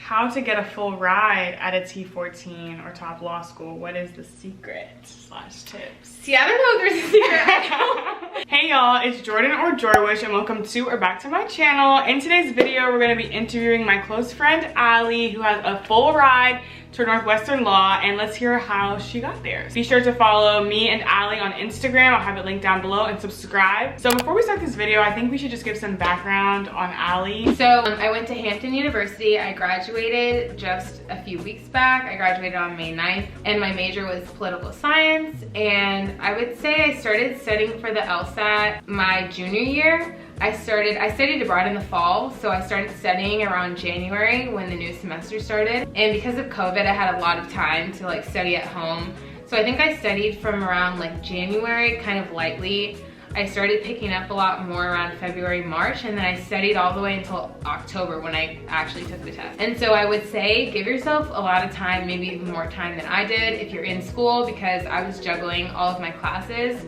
how to get a full ride at a T14 or top law school. What is the secret / tips? See, I don't know if there's a secret. Hey y'all, it's Jordan or JorWish and welcome to or back to my channel. In today's video, we're gonna be interviewing my close friend, Allie, who has a full ride to Northwestern Law, and let's hear how she got there. Be sure to follow me and Allie on Instagram. I'll have it linked down below, and subscribe. So before we start this video, I think we should just give some background on Allie. So I went to Hampton University. I graduated just a few weeks back. I graduated on May 9th, and my major was political science. And I would say I started studying for the LSAT my junior year. I studied abroad in the fall, so I started studying around January when the new semester started. And because of COVID, I had a lot of time to like study at home. So I think I studied from around like January, kind of lightly. I started picking up a lot more around February, March, and then I studied all the way until October when I actually took the test. And so I would say give yourself a lot of time, maybe even more time than I did if you're in school, because I was juggling all of my classes.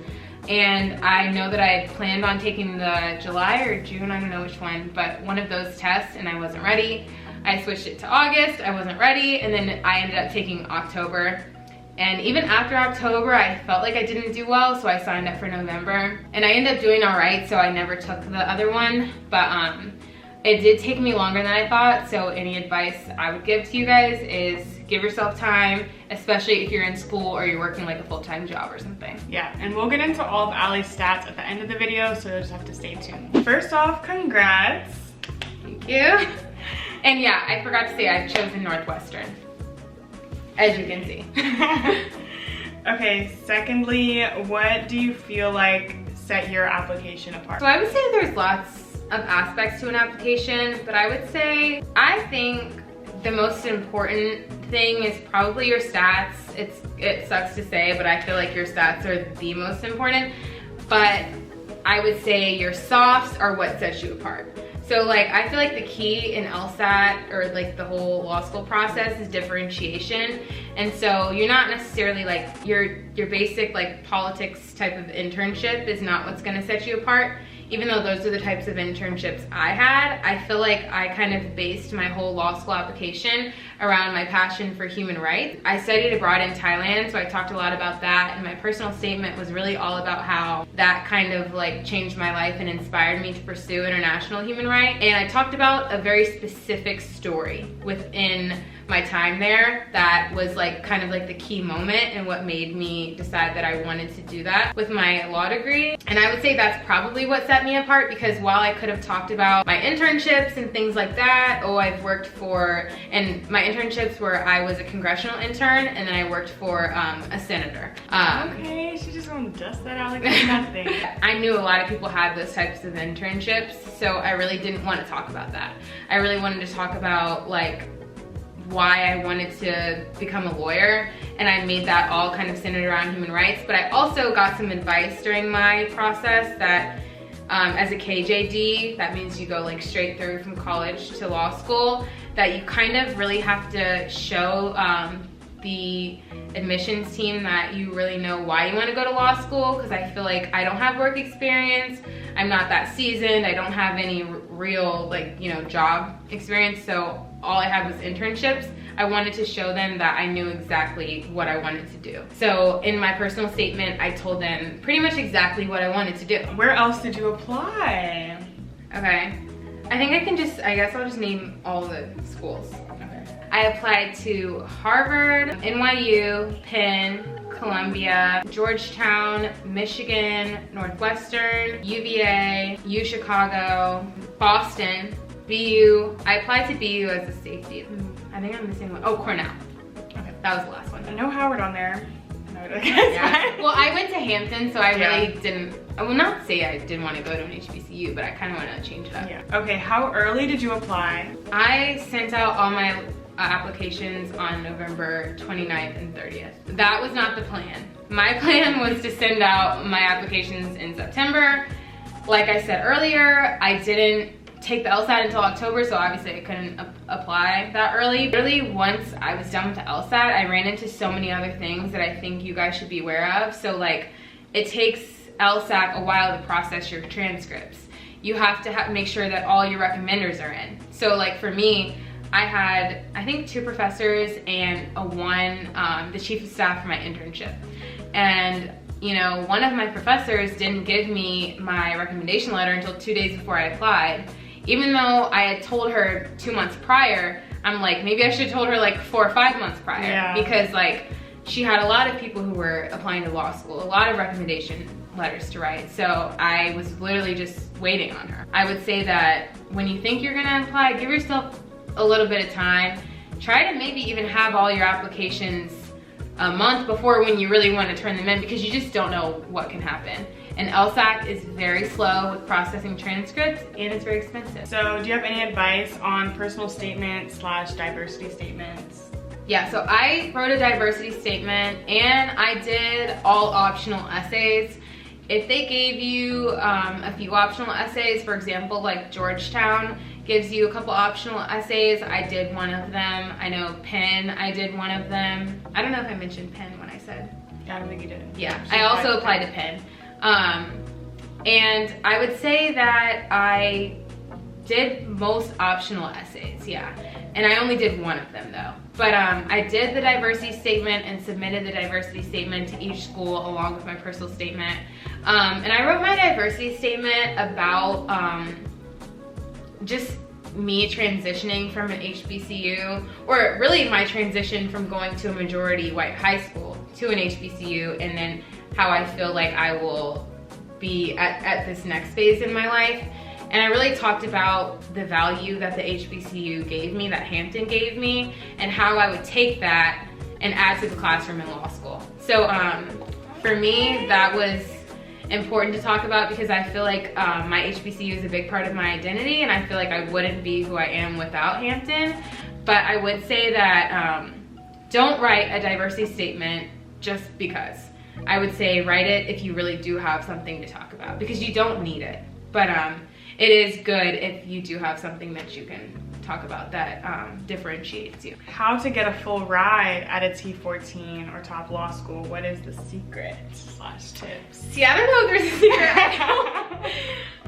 And I know that I had planned on taking the July or June, I don't know which one, but one of those tests, and I wasn't ready. I switched it to August, I wasn't ready, and then I ended up taking October. And even after October, I felt like I didn't do well, so I signed up for November. And I ended up doing all right, so I never took the other one. But it did take me longer than I thought, so any advice I would give to you guys is give yourself time, especially if you're in school or you're working like a full-time job or something. Yeah, and we'll get into all of Allie's stats at the end of the video, so you'll just have to stay tuned. First off, congrats. Thank you. And yeah, I forgot to say I've chosen Northwestern, as you can see. Okay, secondly, what do you feel like set your application apart? So I would say there's lots of aspects to an application, but I would say I think the most important thing is probably your stats. It sucks to say, but I feel like your stats are the most important. But I would say your softs are what sets you apart. So like, I feel like the key in LSAT or like the whole law school process is differentiation. And so you're not necessarily like, your basic like politics type of internship is not what's gonna set you apart. Even though those are the types of internships I had, I feel like I kind of based my whole law school application around my passion for human rights. I studied abroad in Thailand, so I talked a lot about that, and my personal statement was really all about how that kind of like changed my life and inspired me to pursue international human rights. And I talked about a very specific story within my time there that was like kind of like the key moment and what made me decide that I wanted to do that with my law degree. And I would say that's probably what set me apart, because while I could have talked about my internships and things like that, I've worked for, and my internships were I was a congressional intern and then I worked for a senator. Okay, she just gonna dust that out like it's nothing. I knew a lot of people had those types of internships, so I really didn't want to talk about that. I really wanted to talk about like why I wanted to become a lawyer, and I made that all kind of centered around human rights. But I also got some advice during my process that as a KJD, that means you go like straight through from college to law school, that you kind of really have to show the admissions team that you really know why you want to go to law school, because I feel like I don't have work experience, I'm not that seasoned, I don't have any real like, you know, job experience, so all I had was internships. I wanted to show them that I knew exactly what I wanted to do. So in my personal statement, I told them pretty much exactly what I wanted to do. Where else did you apply? Okay, I guess I'll just name all the schools. Okay. I applied to Harvard, NYU, Penn, Columbia, Georgetown, Michigan, Northwestern, UVA, UChicago, Boston, BU. I applied to BU as a safety. I think I'm missing one. Oh, Cornell. Okay, that was the last one. No Howard on there. No, yeah. Well, I went to Hampton, so I really didn't, I will not say I didn't want to go to an HBCU, but I kind of want to change it up. Yeah. Okay, how early did you apply? I sent out all my applications on November 29th and 30th. That was not the plan. My plan was to send out my applications in September. Like I said earlier, I didn't take the LSAT until October, so obviously I couldn't apply that early. Really, once I was done with the LSAT, I ran into so many other things that I think you guys should be aware of. So like, it takes LSAT a while to process your transcripts. You have to make sure that all your recommenders are in. So like for me, I think 2 professors and the chief of staff for my internship. And you know, one of my professors didn't give me my recommendation letter until 2 days before I applied. Even though I had told her 2 months prior, I'm like, maybe I should have told her like 4 or 5 months prior. Yeah. Because like, she had a lot of people who were applying to law school, a lot of recommendation letters to write. So I was literally just waiting on her. I would say that when you think you're gonna apply, give yourself a little bit of time. Try to maybe even have all your applications a month before when you really want to turn them in, because you just don't know what can happen. And LSAT is very slow with processing transcripts, and it's very expensive. So do you have any advice on personal statements / diversity statements? Yeah, so I wrote a diversity statement and I did all optional essays. If they gave you a few optional essays, for example, like Georgetown gives you a couple optional essays, I did one of them. I know Penn, I did one of them. I don't know if I mentioned Penn when I said. Yeah, I don't think you did. Yeah, I also applied to Penn. And I would say that I did most optional essays, yeah. And I only did one of them though. But I did the diversity statement and submitted the diversity statement to each school along with my personal statement. And I wrote my diversity statement about just me transitioning from an HBCU, or really my transition from going to a majority white high school to an HBCU, and then how I feel like I will be at this next phase in my life. And I really talked about the value that the HBCU gave me, that Hampton gave me, and how I would take that and add to the classroom in law school. So for me, that was important to talk about because I feel like my HBCU is a big part of my identity, and I feel like I wouldn't be who I am without Hampton. But I would say that don't write a diversity statement just because. I would say write it if you really do have something to talk about, because you don't need it. But it is good if you do have something that you can talk about that differentiates you. How to get a full ride at a T14 or top law school? What is the secret / tips? See, I don't know if there's a secret.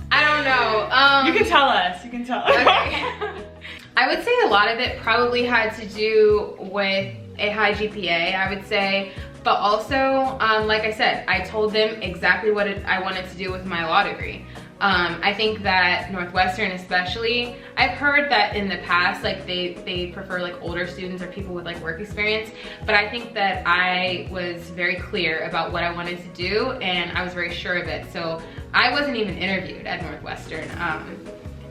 I don't know. You can tell us. You can tell us. Okay. I would say a lot of it probably had to do with a high GPA, I would say. But also, like I said, I told them exactly what I wanted to do with my law degree. I think that Northwestern especially, I've heard that in the past, like they prefer like older students or people with like work experience, but I think that I was very clear about what I wanted to do, and I was very sure of it. So I wasn't even interviewed at Northwestern.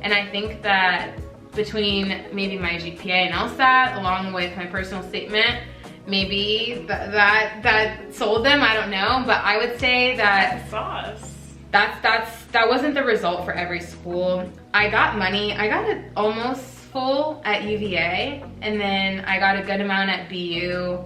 And I think that between maybe my GPA and LSAT, along with my personal statement, maybe that sold them, I don't know. But I would say that that wasn't the result for every school. I got money. I got it almost full at UVA, and then I got a good amount at BU.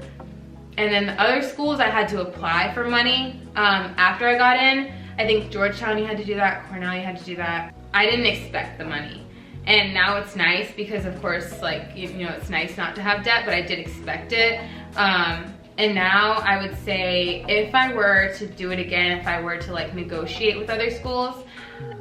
And then the other schools I had to apply for money after I got in. I think Georgetown you had to do that, Cornell you had to do that. I didn't expect the money. And now it's nice because of course, like, you know, it's nice not to have debt, but I did expect it. And now I would say if I were to do it again, if I were to like negotiate with other schools,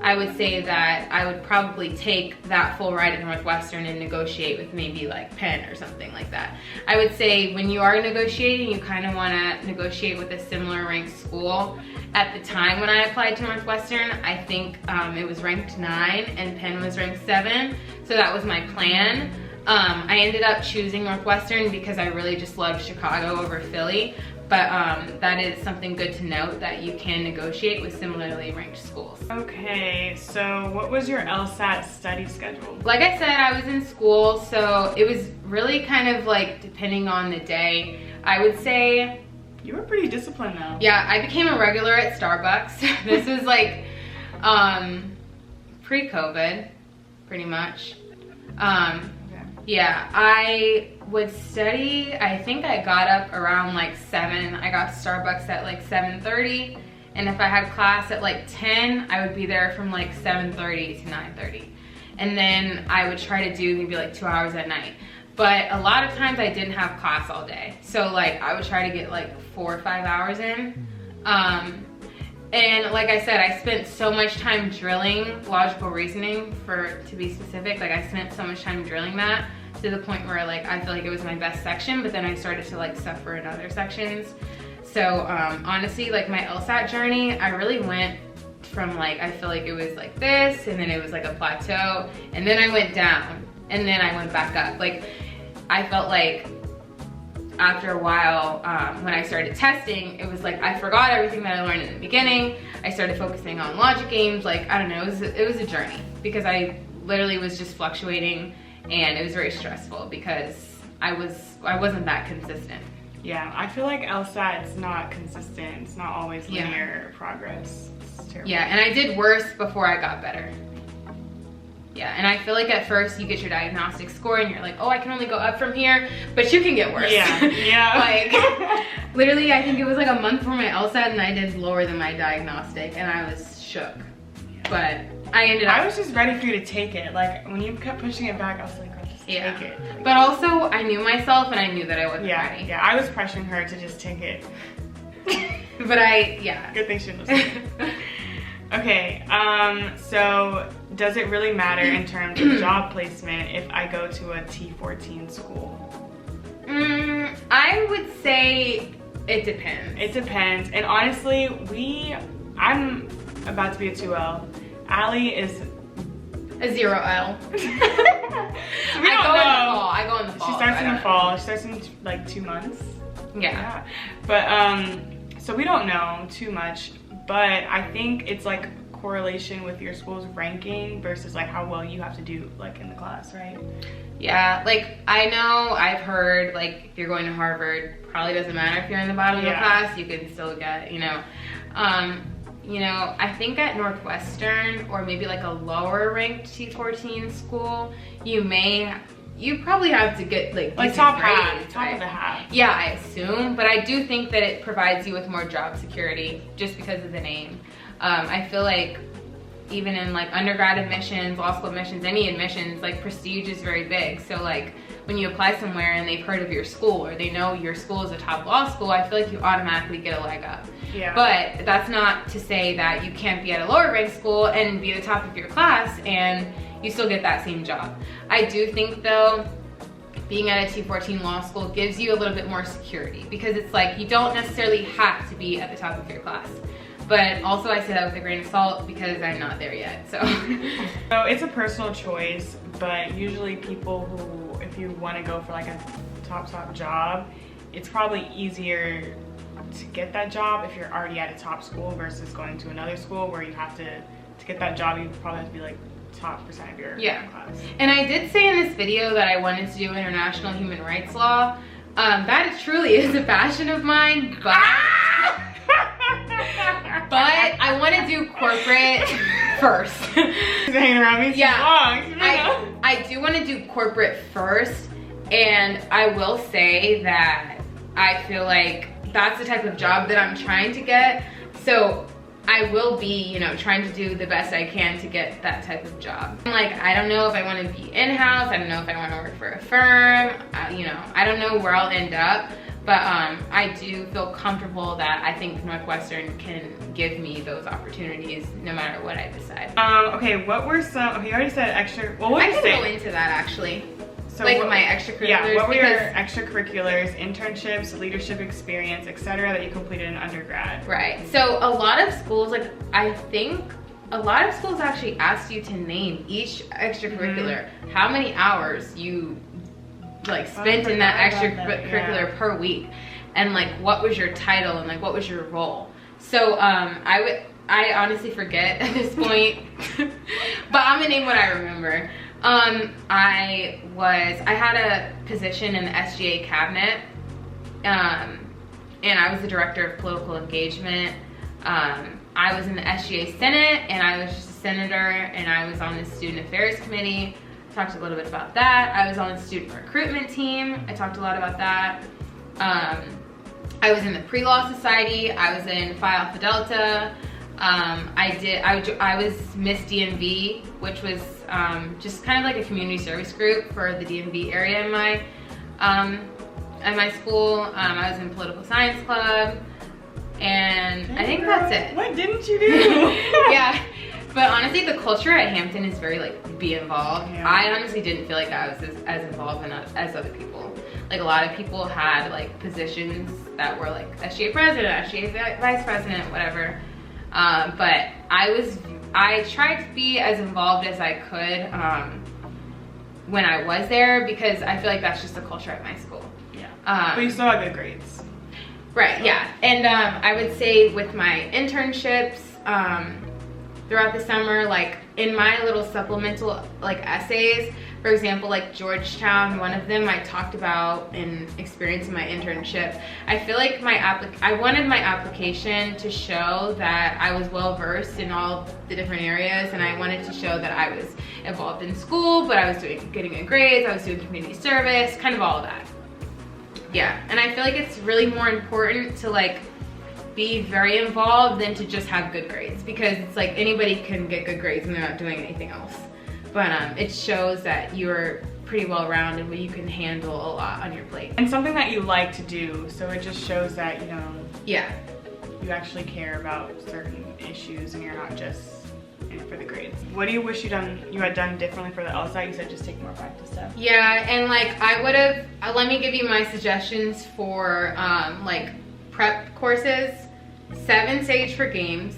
I would say that I would probably take that full ride at Northwestern and negotiate with maybe like Penn or something like that. I would say when you are negotiating, you kind of want to negotiate with a similar ranked school. At the time when I applied to Northwestern, I think it was ranked 9 and Penn was ranked 7. So that was my plan. I ended up choosing Northwestern because I really just loved Chicago over Philly. But that is something good to note, that you can negotiate with similarly ranked schools. Okay, so what was your LSAT study schedule? Like I said, I was in school, so it was really kind of like depending on the day. I would say... You were pretty disciplined though. Yeah, I became a regular at Starbucks. This was like pre-COVID, pretty much. Yeah, I would study, I think I got up around like 7. I got to Starbucks at like 7:30. And if I had class at like 10, I would be there from like 7:30 to 9:30. And then I would try to do maybe like 2 hours at night. But a lot of times I didn't have class all day. So like I would try to get like 4 or 5 hours in. And like I said, I spent so much time drilling logical reasoning, to be specific. Like I spent so much time drilling that. to the point where like I feel like it was my best section, but then I started to like suffer in other sections. So honestly, like my LSAT journey, I really went from like, I feel like it was like this, and then it was like a plateau, and then I went down, and then I went back up. Like I felt like after a while, when I started testing, it was like I forgot everything that I learned in the beginning. I started focusing on logic games. Like, I don't know, it was a journey because I literally was just fluctuating, and it was very stressful because I wasn't that consistent. Yeah, I feel like LSAT is not consistent. It's not always linear progress. It's terrible. Yeah, and I did worse before I got better. Yeah, and I feel like at first you get your diagnostic score and you're like, oh, I can only go up from here, but you can get worse. Yeah, yeah. Like, literally, I think it was like a month before my LSAT and I did lower than my diagnostic, and I was shook. But I ended up... I was just ready for you to take it. Like, when you kept pushing it back, I was like, I'll just take it. Like, but also, I knew myself and I knew that I wasn't ready. Yeah, I was pressuring her to just take it. But Good thing she listened. Okay, so does it really matter in terms of job placement if I go to a T14 school? I would say it depends. It depends, and honestly, I'm about to be a 2L. Allie is a 0L. I go in the fall. She starts in the fall. She starts in like 2 months. Yeah. But so we don't know too much, but I think it's like correlation with your school's ranking versus like how well you have to do like in the class, right? Yeah, like I know I've heard like if you're going to Harvard, probably doesn't matter if you're in the bottom of the class, you can still get, you know, I think at Northwestern or maybe like a lower ranked T14 school, you probably have to get like top grades, half, top of the half. Yeah, I assume, but I do think that it provides you with more job security just because of the name. I feel like even in like undergrad admissions, law school admissions, any admissions, like prestige is very big. So like when you apply somewhere and they've heard of your school or they know your school is a top law school, I feel like you automatically get a leg up. Yeah. But that's not to say that you can't be at a lower ranked school and be the top of your class and you still get that same job. I do think though, being at a T14 law school gives you a little bit more security because it's like you don't necessarily have to be at the top of your class. But also I say that with a grain of salt because I'm not there yet, so. So it's a personal choice, but usually people who, if you want to go for like a top job, it's probably easier to get that job if you're already at a top school versus going to another school where you have to get that job, you probably have to be like top percent of your class. And I did say in this video that I wanted to do international human rights law. That truly is a passion of mine, but I want to do corporate first. She's hanging around me too long. I do want to do corporate first, and I will say that I feel like that's the type of job that I'm trying to get. So I will be, you know, trying to do the best I can to get that type of job. Like, I don't know if I want to be in-house. I don't know if I want to work for a firm. You know, I don't know where I'll end up. But I do feel comfortable that I think Northwestern can give me those opportunities no matter what I decide. Okay, what were some, okay, you already said extra, well, what I did you can say? go into that actually. So like my extracurriculars. Yeah, what were your extracurriculars, internships, leadership experience, etc. that you completed in undergrad? Right, so a lot of schools, like I think a lot of schools actually ask you to name each extracurricular, how many hours you like spent in that extracurricular per week, and like what was your title and like what was your role. So I honestly forget at this point, but I'm gonna name what I remember. I had a position in the SGA cabinet, and I was the director of political engagement. I was in the SGA Senate, and I was just a senator, and I was on the student affairs committee. Talked a little bit about that. I was on the student recruitment team. I talked a lot about that. I was in the pre-law society. I was in Phi Alpha Delta. I was Miss DMV, which was just kind of like a community service group for the DMV area in my school. I was in political science club, and I think that's it. What didn't you do? Yeah. But honestly, the culture at Hampton is very like be involved. Yeah. I honestly didn't feel like I was as involved as other people. Like a lot of people had like positions that were like SGA president, SGA vice president, whatever. But I tried to be as involved as I could when I was there, because I feel like that's just the culture at my school. Yeah. But you still got good grades. Right, so. Yeah. And I would say with my internships, throughout the summer, like in my little supplemental like essays, for example, like Georgetown, one of them I talked about in experience in my internship. I feel like I wanted my application to show that I was well versed in all the different areas, and I wanted to show that I was involved in school, but I was getting good grades, I was doing community service, kind of all of that. Yeah, and I feel like it's really more important to like be very involved than to just have good grades, because it's like anybody can get good grades and they're not doing anything else. But it shows that you're pretty well rounded, where you can handle a lot on your plate. And something that you like to do, so it just shows that, you know, yeah, you actually care about certain issues and you're not just in it for the grades. What do you wish you had done differently for the LSAT? You said just take more practice stuff. Yeah, and like I would have, let me give you my suggestions for like prep courses. 7 Sage for games,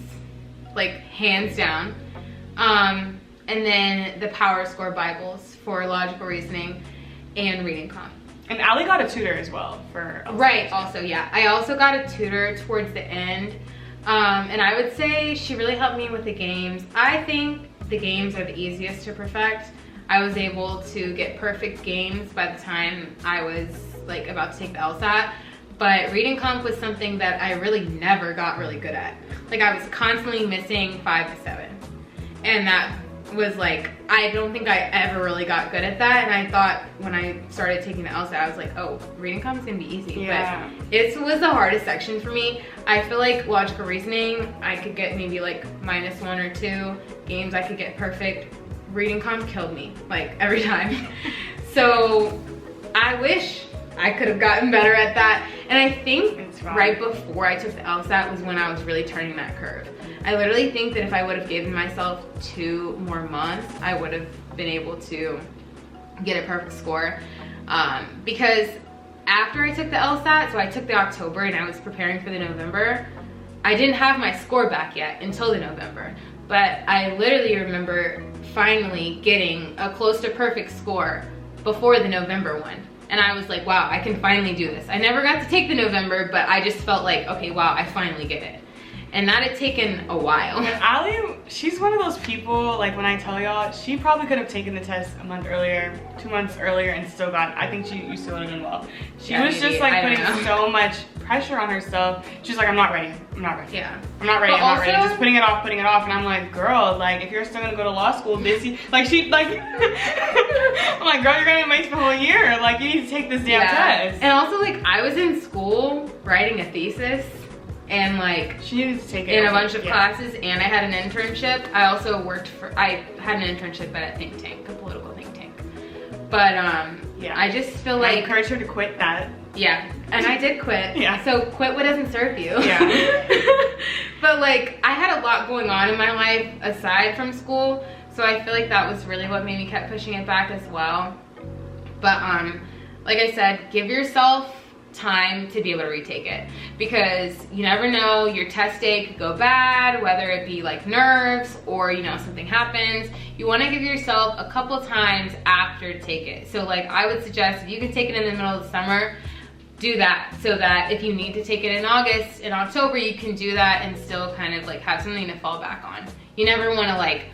like hands down. And then the Power Score Bibles for logical reasoning and reading comp. And Allie got a tutor as well for LSAT. Right, also, yeah. I also got a tutor towards the end. And I would say she really helped me with the games. I think the games are the easiest to perfect. I was able to get perfect games by the time I was like about to take the LSAT. But reading comp was something that I really never got really good at. Like I was constantly missing 5 to 7. And that was like, I don't think I ever really got good at that. And I thought when I started taking the LSAT, I was like, oh, reading comp is gonna be easy. Yeah. But it was the hardest section for me. I feel like logical reasoning, I could get maybe like -1 or 2. Games I could get perfect. Reading comp killed me, like every time. So I wish I could have gotten better at that. And I think right before I took the LSAT was when I was really turning that curve. I literally think that if I would have given myself 2 more months, I would have been able to get a perfect score. Because after I took the LSAT, so I took the October and I was preparing for the November, I didn't have my score back yet until the November. But I literally remember finally getting a close to perfect score before the November one. And I was like, wow, I can finally do this. I never got to take the November, but I just felt like, okay, wow, I finally get it. And that had taken a while. And Allie, she's one of those people, like when I tell y'all, she probably could have taken the test a month earlier, 2 months earlier, and still got it. I think you still would have done well. She was just like putting so much pressure on herself. She's like, I'm not ready. I'm not ready. Yeah. I'm not ready. I'm not ready. Just putting it off. And I'm like, girl, like if you're still gonna go to law school this year, like I'm like, girl, you're gonna waste the whole year. Like you need to take this damn test. And also like I was in school writing a thesis. And like she needed to take it in a bunch of classes, and I had an internship. I also I had an internship at a think tank, a political think tank. But yeah, I just feel like I encouraged her to quit that. Yeah, and I did quit. Yeah. So quit what doesn't serve you. Yeah. But like I had a lot going on in my life aside from school, so I feel like that was really what made me keep pushing it back as well. But like I said, give yourself time to be able to retake it, because you never know, your test day could go bad, whether it be like nerves or you know something happens. You want to give yourself a couple times after to take it. So like I would suggest if you can take it in the middle of the summer, do that, so that if you need to take it in August, in October, you can do that and still kind of like have something to fall back on. You never want to like,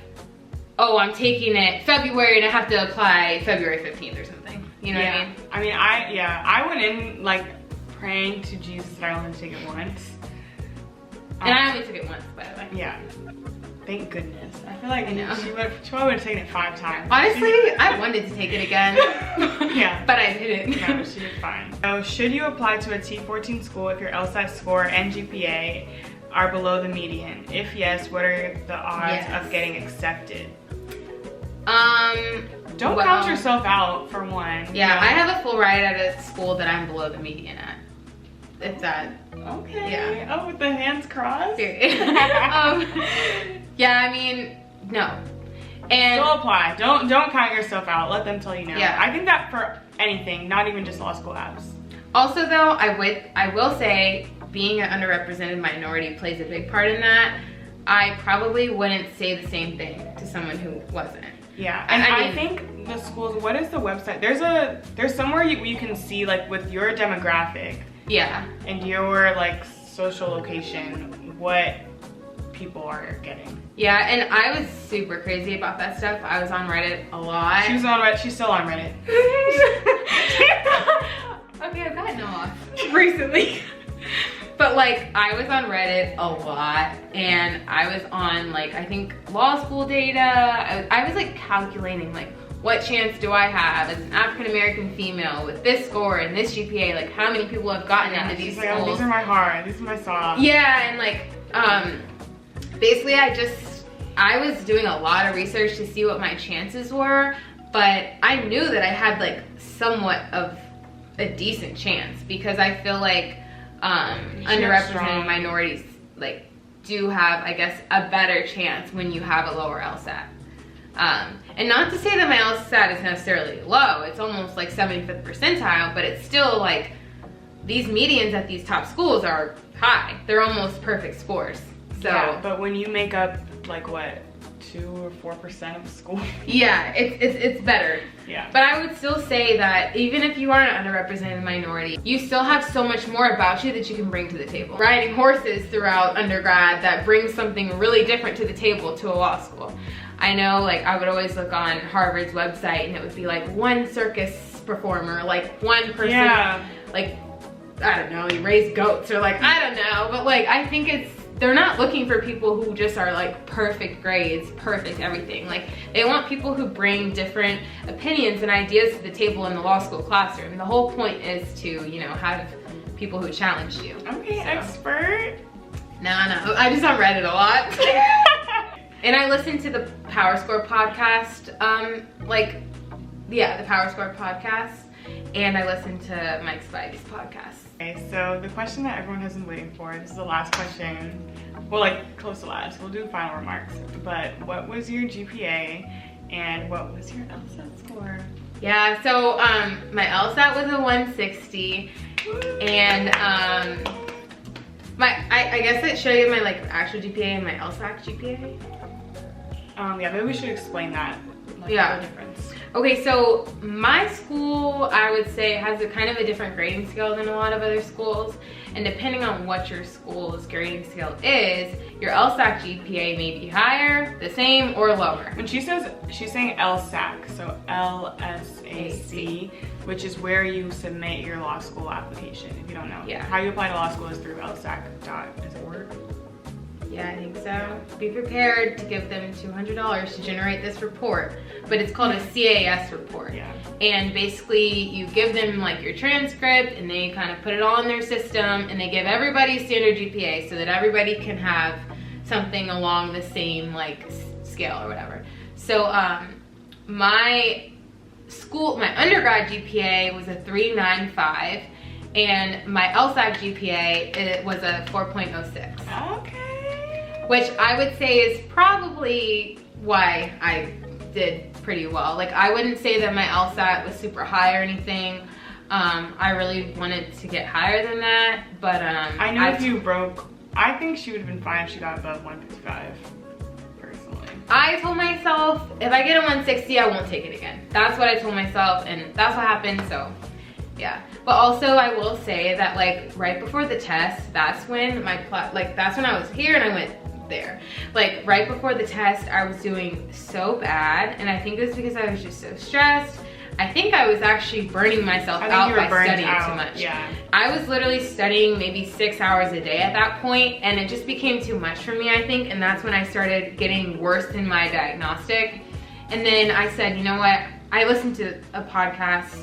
oh, I'm taking it February and I have to apply February 15th or something. You know what I mean? I went in like praying to Jesus that I only take it once. And I only took it once, by the way. Yeah. Thank goodness. I feel like she probably would have taken it 5 times. Honestly, I wanted to take it again. Yeah. But I didn't. No, she did fine. So should you apply to a T14 school if your LSAT score and GPA are below the median? If yes, what are the odds of getting accepted? Don't count yourself out for one. Yeah, I have a full ride at a school that I'm below the median at. If that. Okay. Yeah. Oh, with the hands crossed? Yeah, I mean, No. And still apply. Don't count yourself out. Let them tell you no. Yeah. I think that for anything, not even just law school apps. also though, I will say being an underrepresented minority plays a big part in that. I probably wouldn't say the same thing to someone who wasn't. Yeah, and I mean, I think the schools, what is the website? There's somewhere you can see like with your demographic. Yeah. And your like social location, what people are getting. Yeah, and I was super crazy about that stuff. I was on Reddit a lot. She was on Reddit. She's still on Reddit. Okay, I've gotten off recently. But like, I was on Reddit a lot, and I was on like, I think law school data. I was like calculating like, what chance do I have as an African-American female with this score and this GPA? Like, how many people have gotten into these schools? Like, oh, these are my hard, these are my soft. Yeah, and like, basically I was doing a lot of research to see what my chances were, but I knew that I had like somewhat of a decent chance because I feel like underrepresented minorities like do have, I guess, a better chance when you have a lower LSAT. And not to say that my LSAT is necessarily low, it's almost like 75th percentile, but it's still like, these medians at these top schools are high. They're almost perfect scores. So, yeah, but when you make up like what, 2 or 4% of school? Yeah, it's better. Yeah. But I would still say that even if you are an underrepresented minority, you still have so much more about you that you can bring to the table. Riding horses throughout undergrad that brings something really different to the table to a law school. I know, like, I would always look on Harvard's website and it would be like one circus performer, like one person, like, I don't know, you raise goats or like, I don't know, but like, I think they're not looking for people who just are like perfect grades, perfect everything. Like, they want people who bring different opinions and ideas to the table in the law school classroom. The whole point is to, you know, have people who challenge you. Okay, so. Expert. No, I just on Reddit a lot. And I listen to the Power Score podcast, the Power Score podcast, and I listen to Mike Spivey's podcast. Okay, so the question that everyone has been waiting for, this is the last question, well, like close to last, we'll do final remarks, but what was your GPA and what was your LSAT score? Yeah, so my LSAT was a 160, and I guess it showed you my like actual GPA and my LSAT GPA. Yeah, maybe we should explain that. Like, yeah. The difference. Okay, so my school, I would say, has a kind of a different grading scale than a lot of other schools. And depending on what your school's grading scale is, your LSAT GPA may be higher, the same, or lower. When she says, she's saying LSAC, so LSAC, which is where you submit your law school application, if you don't know. Yeah. How you apply to law school is through LSAC.org. Yeah, I think so. Be prepared to give them $200 to generate this report, but it's called a CAS report. Yeah. And basically you give them like your transcript and they kind of put it all in their system and they give everybody standard GPA so that everybody can have something along the same like scale or whatever. So my undergrad GPA was a 3.95 and my LSAT GPA, it was a 4.06. Okay. Which I would say is probably why I did pretty well. Like, I wouldn't say that my LSAT was super high or anything. I really wanted to get higher than that, but I know if you broke, I think she would have been fine if she got above 155, personally. I told myself, if I get a 160, I won't take it again. That's what I told myself, and that's what happened, so yeah. But also, I will say that like right before the test, that's when that's when I was here and I went there. Like right before the test, I was doing so bad, and I think it was because I was just so stressed. I think I was actually burning myself out by studying too much. Yeah. I was literally studying maybe 6 hours a day at that point, and it just became too much for me, I think, and that's when I started getting worse in my diagnostic. And then I said, you know what? I listened to a podcast,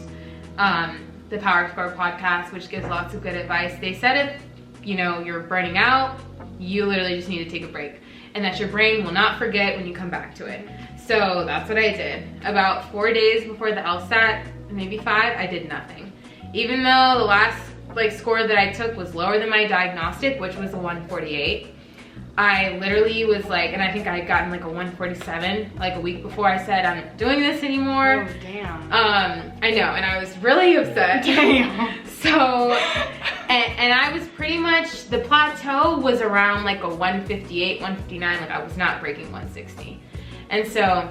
the Power Score podcast, which gives lots of good advice. They said if, you know, you're burning out, you literally just need to take a break, and that your brain will not forget when you come back to it. So that's what I did. About 4 days before the LSAT, maybe 5, I did nothing. Even though the last score that I took was lower than my diagnostic, which was a 148. I literally was like, and I think I had gotten like a 147 like a week before I said I'm not doing this anymore. Oh, damn. I know, and I was really upset. Damn. So, and I was pretty much, the plateau was around like a 158, 159, like I was not breaking 160. And so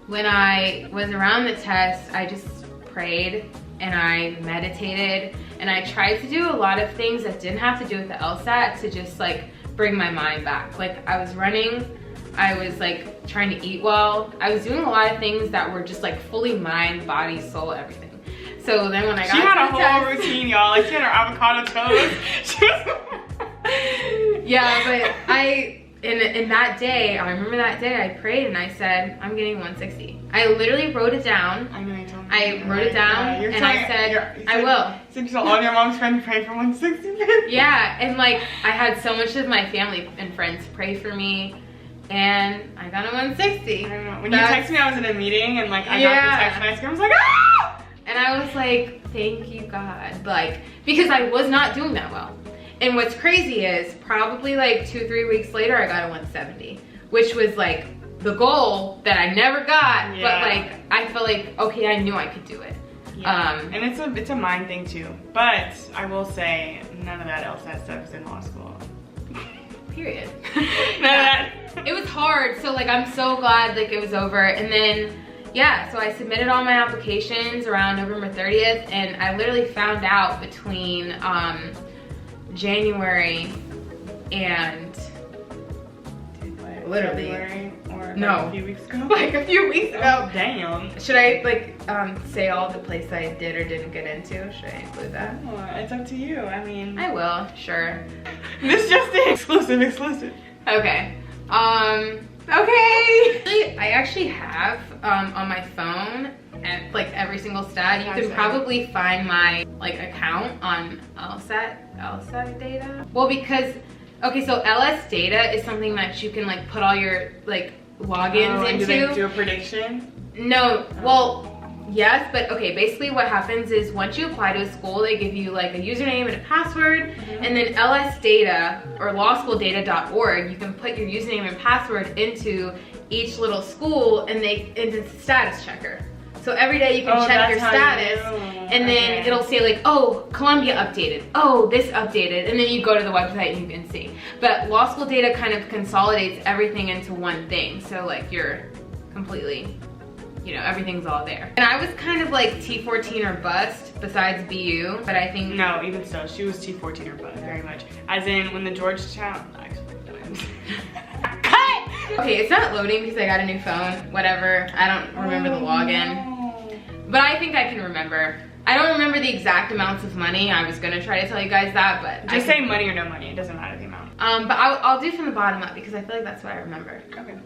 when I was around the test, I just prayed and I meditated and I tried to do a lot of things that didn't have to do with the LSAT to just like bring my mind back. Like I was running, I was like trying to eat well. I was doing a lot of things that were just like fully mind, body, soul, everything. So then when I got she had a whole test, routine, y'all. Like she had her avocado toast. Yeah, but in that day, I remember that day I prayed and I said, I'm getting 160. I literally wrote it down. I know you told me. I wrote it down and I said, I will. So you told all your mom's friends to pray for 160? Yeah, and like I had so much of my family and friends pray for me and I got a 160. I don't know. When you texted me, I was in a meeting and like I got the text and I was like, ah! And I was like, thank you, God. Like, because I was not doing that well. And what's crazy is probably like 2-3 weeks later, I got a 170, which was like the goal that I never got. Yeah. But like, I felt like, okay, I knew I could do it. Yeah. And it's a mind thing too. But I will say, none of that LSAT stuff is in law school. Period. None of that. It was hard. So like, I'm so glad like it was over. And then, yeah, so I submitted all my applications around November 30th and I literally found out between January and literally or no, like a few weeks ago. Like a few weeks ago. Oh, damn. Should I like say all the places I did or didn't get into? Should I include that? Oh, it's up to you. I mean, I will, sure. This just in. Exclusive. Okay. Okay. I actually have on my phone and like every single stat. You can probably find my like account on LSAT data. Well, because okay, so LS data is something that you can like put all your like logins into. Do they do a prediction? No. Well, yes, but okay, basically what happens is once you apply to a school, they give you like a username and a password, and then LS data or lawschooldata.org, you can put your username and password into each little school and it's a status checker. So every day you can check your status and then it'll say like, oh, Columbia updated, oh, this updated, and then you go to the website and you can see. But law school data kind of consolidates everything into one thing. So like you're completely, you know, everything's all there. And I was kind of like T14 or bust besides BU, but I think— No, even so, she was T14 or bust, very much. As in when the Georgetown, actually, cut! Okay, it's not loading because I got a new phone, whatever. I don't remember the login. No. But I think I can remember. I don't remember the exact amounts of money. I was gonna try to tell you guys that, but just say money or no money, it doesn't matter the amount. But I'll do from the bottom up because I feel like that's what I remember. Okay.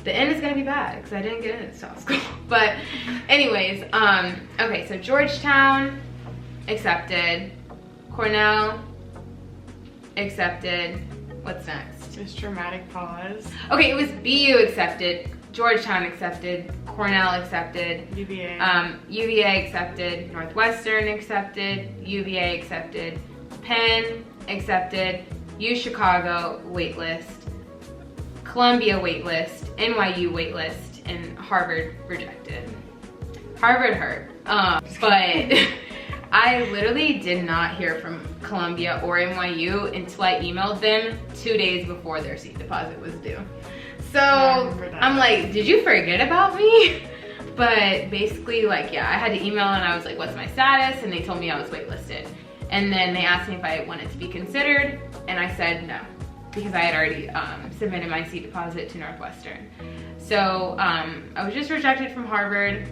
The end is gonna be bad because I didn't get into law school. But anyways, okay, so Georgetown, accepted. Cornell, accepted. What's next? Just dramatic pause. Okay, it was BU accepted, Georgetown accepted, Cornell accepted, UVA. UVA accepted, Northwestern accepted, UVA accepted, Penn accepted, U Chicago waitlist, Columbia waitlist, NYU waitlist, and Harvard rejected. Harvard hurt, but I literally did not hear from Columbia or NYU until I emailed them 2 days before their seat deposit was due. So I'm like, did you forget about me? But basically, like, yeah, I had to email and I was like, what's my status? And they told me I was waitlisted. And then they asked me if I wanted to be considered, and I said no, because I had already submitted my seat deposit to Northwestern. So I was just rejected from Harvard,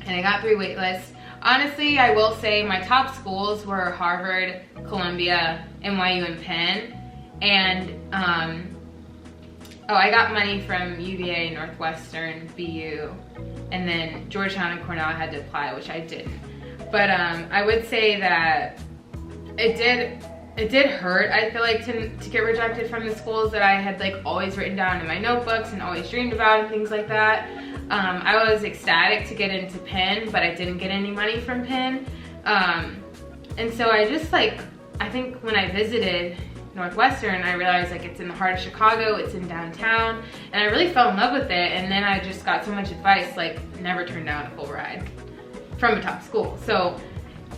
and I got 3 waitlists. Honestly, I will say my top schools were Harvard, Columbia, NYU, and Penn. And oh, I got money from UVA, Northwestern, BU, and then Georgetown and Cornell I had to apply, which I didn't. But I would say that it did hurt, I feel like, to get rejected from the schools that I had like always written down in my notebooks and always dreamed about and things like that. I was ecstatic to get into Penn, but I didn't get any money from Penn. And so I just like, I think when I visited Northwestern, I realized like it's in the heart of Chicago, it's in downtown, and I really fell in love with it. And then I just got so much advice, like never turn down a full ride from a top school. So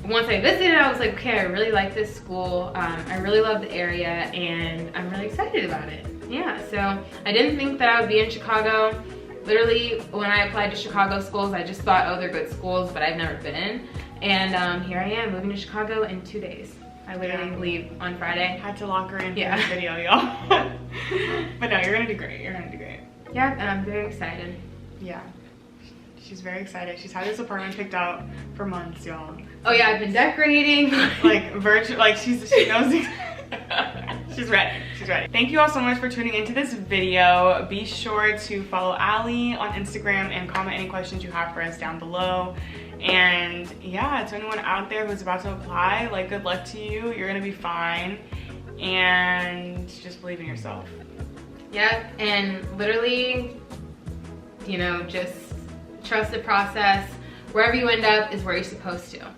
once I visited, I was like, okay, I really like this school. I really love the area, and I'm really excited about it. Yeah, so I didn't think that I would be in Chicago. Literally, when I applied to Chicago schools, I just thought, oh, they're good schools, but I've never been. And here I am, moving to Chicago in 2 days. I literally leave on Friday. Had to lock her in for this video, y'all. But no, you're gonna do great. You're gonna do great. Yeah, and I'm very excited. Yeah, she's very excited. She's had this apartment picked out for months, y'all. Oh yeah, I've been decorating. Like virtual, like she knows. She's ready. She's ready. Thank you all so much for tuning into this video. Be sure to follow Allie on Instagram and comment any questions you have for us down below. And yeah, to anyone out there who's about to apply, like, good luck to you. You're gonna be fine. And just believe in yourself. Yep, and literally, you know, just trust the process. Wherever you end up is where you're supposed to.